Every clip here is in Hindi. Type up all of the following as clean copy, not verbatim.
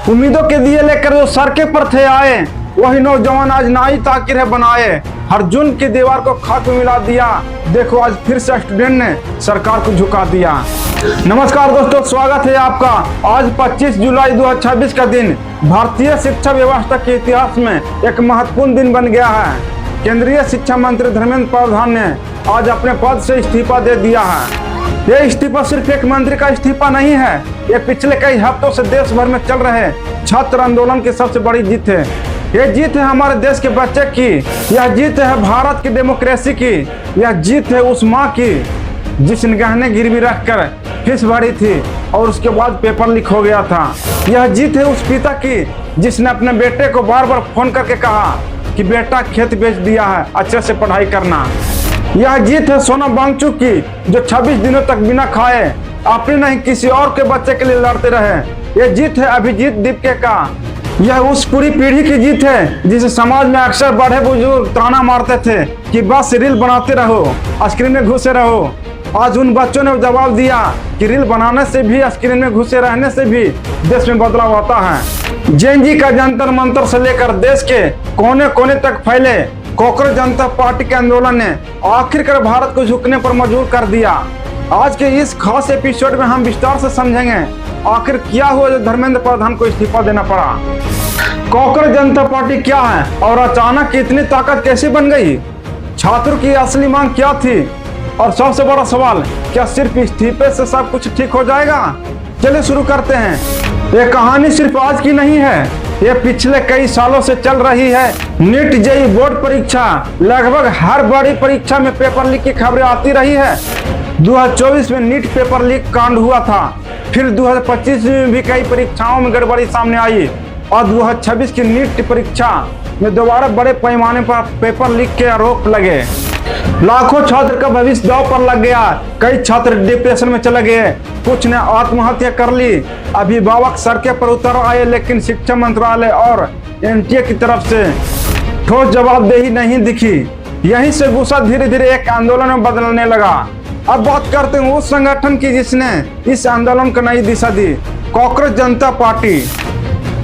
उम्मीदों के दिए लेकर जो सड़के पर थे आए, वही नौजवान आज नाई ताकिर बनाए। हर जुल्म की दीवार को खाक में मिला दिया। देखो आज फिर से स्टूडेंट ने सरकार को झुका दिया। नमस्कार दोस्तों, स्वागत है आपका। आज 25 जुलाई 2026 का दिन भारतीय शिक्षा व्यवस्था के इतिहास में एक महत्वपूर्ण दिन बन गया है। केंद्रीय शिक्षा मंत्री धर्मेंद्र प्रधान ने आज अपने पद से इस्तीफा दे दिया है। ये इस्तीफा सिर्फ एक मंत्री का इस्तीफा नहीं है, ये पिछले कई हफ्तों से देश भर में चल रहे छात्र आंदोलन की सबसे बड़ी जीत है। ये जीत है हमारे देश के बच्चे की, यह जीत है भारत की डेमोक्रेसी की, यह जीत है उस माँ की जिसने गहने गिरवी रखकर फीस भरी थी और उसके बाद पेपर लीक हो गया था। यह जीत है उस पिता की जिसने अपने बेटे को बार बार फोन करके कहा कि बेटा खेत बेच दिया है, अच्छे से पढ़ाई करना। यह जीत है सोनम वांगचुक की जो 26 दिनों तक बिना खाए अपने नहीं किसी और के बच्चे के लिए लड़ते रहे। यह जीत है अभिजीत दीपके का। यह उस पूरी पीढ़ी की जीत है जिसे समाज में अक्सर बड़े बुजुर्ग ताना मारते थे कि बस रील बनाते रहो, स्क्रीन में घुसे रहो। आज उन बच्चों ने जवाब दिया कि रील बनाने से भी, स्क्रीन में घुसे रहने से भी देश में बदलाव आता है। जेएनजी का जंतर मंतर से लेकर देश के कोने कोने तक फैले कॉकरोच जनता पार्टी के आंदोलन ने आखिरकार भारत को झुकने पर मजबूर कर दिया। आज के इस खास एपिसोड में हम विस्तार से समझेंगे आखिर क्या हुआ जो धर्मेंद्र प्रधान को इस्तीफा देना पड़ा। कॉकरोच जनता पार्टी क्या है और अचानक इतनी ताकत कैसे बन गई? छात्रों की असली मांग क्या थी? और सबसे बड़ा सवाल, क्या सिर्फ इस्तीफे से सब कुछ ठीक हो जाएगा? चलिए शुरू करते हैं। ये कहानी सिर्फ आज की नहीं है, ये पिछले कई सालों से चल रही है। नीट जेईई बोर्ड परीक्षा, लगभग हर बड़ी परीक्षा में पेपर लीक की खबरें आती रही है। 2024 में नीट पेपर लीक कांड हुआ था, फिर 2025 में भी कई परीक्षाओं में गड़बड़ी सामने आई और 2026 की नीट परीक्षा में दोबारा बड़े पैमाने पर पेपर लीक के आरोप लगे। लाखों छात्र का भविष्य दांव पर लग गया। कई छात्र डिप्रेशन में चले गए, कुछ ने आत्महत्या कर ली। अभिभावक सड़कों पर उतर आए, लेकिन शिक्षा मंत्रालय और एनटीए की तरफ से ठोस जवाबदेही नहीं दिखी। यहीं से गुस्सा धीरे धीरे एक आंदोलन में बदलने लगा। अब बात करते हैं उस संगठन की जिसने इस आंदोलन को नई दिशा दी, कॉकरोच जनता पार्टी।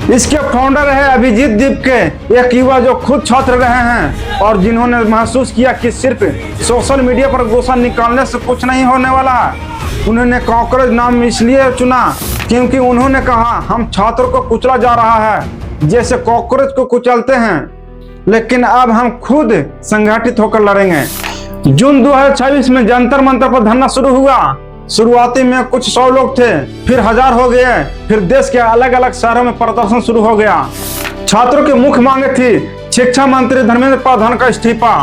इसके फाउंडर है अभिजीत दीपके, एक युवा जो खुद छात्र रहे हैं और जिन्होंने महसूस किया कि सिर्फ सोशल मीडिया पर गुस्सा निकालने से कुछ नहीं होने वाला है। उन्होंने कॉकरोच नाम इसलिए चुना क्योंकि उन्होंने कहा हम छात्रों को कुचला जा रहा है जैसे कॉकरोच को कुचलते हैं, लेकिन अब हम खुद संगठित होकर लड़ेंगे। जून 2026 में जंतर मंतर पर धरना शुरू हुआ। शुरुआती में कुछ 100 लोग थे, फिर 1000 हो गए, फिर देश के अलग अलग शहरों में प्रदर्शन शुरू हो गया। छात्रों की मुख्य मांगे थी शिक्षा मंत्री धर्मेंद्र प्रधान का इस्तीफा,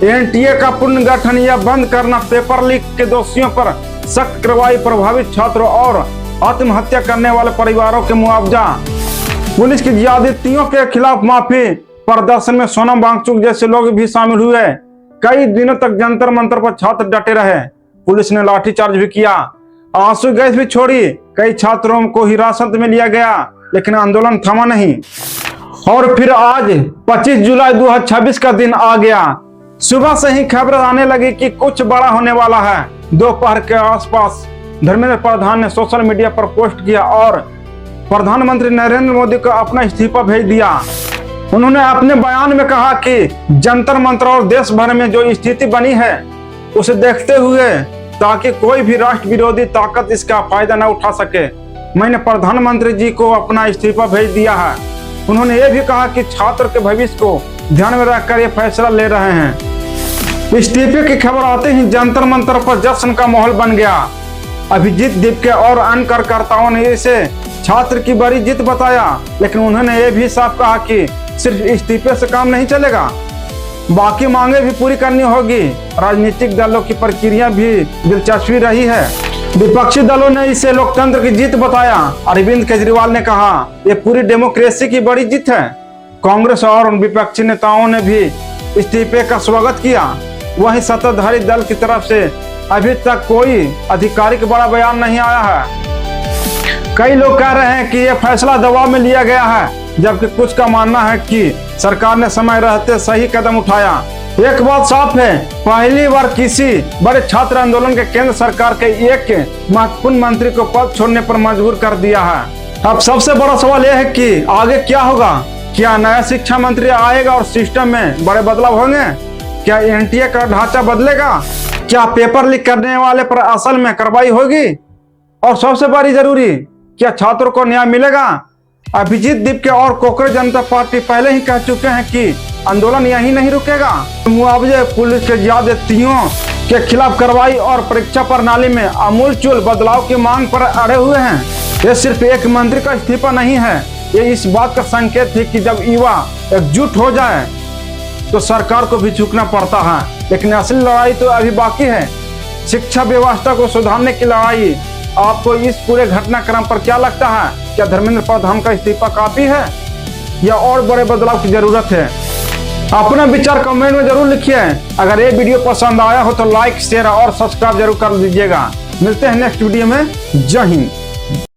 एनटीए का पुनर्गठन या बंद करना, पेपर लीक के दोषियों पर सख्त कार्रवाई, प्रभावित छात्रों और आत्महत्या करने वाले परिवारों के मुआवजा, पुलिस की ज्यादतियों के खिलाफ माफी। प्रदर्शन में सोनम वांगचुक जैसे लोग भी शामिल हुए। कई दिनों तक जंतर मंतर पर छात्र डटे रहे। पुलिस ने लाठीचार्ज भी किया, आंसू गैस भी छोड़ी। कई छात्रों को हिरासत में लिया गया, लेकिन आंदोलन थमा नहीं। और फिर आज 25 जुलाई 2026 का दिन आ गया। सुबह से ही खबर आने लगी कि कुछ बड़ा होने वाला है। दोपहर के आसपास धर्मेंद्र प्रधान ने सोशल मीडिया पर पोस्ट किया और प्रधानमंत्री नरेंद्र मोदी को अपना इस्तीफा भेज दिया। उन्होंने अपने बयान में कहा कि जंतर मंतर और देश भर में जो स्थिति बनी है उसे देखते हुए ताकि कोई भी राष्ट्र विरोधी ताकत इसका फायदा न उठा सके, मैंने प्रधानमंत्री जी को अपना इस्तीफा भेज दिया है। उन्होंने ये भी कहा कि छात्र के भविष्य को ध्यान में रखकर ये फैसला ले रहे हैं। इस्तीफे की खबर आते ही जंतर मंतर पर जश्न का माहौल बन गया। अभिजीत दीपके और अन्य कार्यकर्ताओं ने इसे छात्र की बड़ी जीत बताया, लेकिन उन्होंने ये भी साफ कहा कि सिर्फ इस्तीफे से काम नहीं चलेगा, बाकी मांगे भी पूरी करनी होगी। राजनीतिक दलों की प्रक्रिया भी दिलचस्पी रही है। विपक्षी दलों ने इसे लोकतंत्र की जीत बताया। अरविंद केजरीवाल ने कहा यह पूरी डेमोक्रेसी की बड़ी जीत है। कांग्रेस और विपक्षी नेताओं ने भी इस्तीफे का स्वागत किया। वहीं सत्ताधारी दल की तरफ से अभी तक कोई आधिकारिक बड़ा बयान नहीं आया है। कई लोग कह रहे हैं कि यह फैसला दबाव में लिया गया है, जबकि कुछ का मानना है कि सरकार ने समय रहते सही कदम उठाया। एक बात साफ है, पहली बार किसी बड़े छात्र आंदोलन के केंद्र सरकार के एक महत्वपूर्ण मंत्री को पद छोड़ने पर मजबूर कर दिया है। अब सबसे बड़ा सवाल यह है कि आगे क्या होगा। क्या नया शिक्षा मंत्री आएगा और सिस्टम में बड़े बदलाव होंगे? क्या एनटीए का ढांचा बदलेगा? क्या पेपर लीक करने वाले पर असल में कार्रवाई होगी? और सबसे बड़ी जरूरी, क्या छात्रों को न्याय मिलेगा? अभिजीत दीपके और कोकरेज जनता पार्टी पहले ही कह चुके हैं कि आंदोलन यही नहीं रुकेगा। मुआवजे, पुलिस के ज्यादतियों के खिलाफ कार्रवाई और परीक्षा प्रणाली में आमूलचूल बदलाव की मांग पर अड़े हुए हैं। ये सिर्फ एक मंत्री का इस्तीफा नहीं है, ये इस बात का संकेत है कि जब युवा एकजुट हो जाए तो सरकार को भी झुकना पड़ता है। लेकिन असली लड़ाई तो अभी बाकी है, शिक्षा व्यवस्था को सुधारने की लड़ाई। आपको इस पूरे घटनाक्रम पर क्या लगता है? क्या धर्मेंद्र प्रधान का इस्तीफा काफी है या और बड़े बदलाव की जरूरत है? अपना विचार कमेंट में जरूर लिखिए। अगर ये वीडियो पसंद आया हो तो लाइक, शेयर और सब्सक्राइब जरूर कर दीजिएगा। मिलते हैं नेक्स्ट वीडियो में। जय हिंद।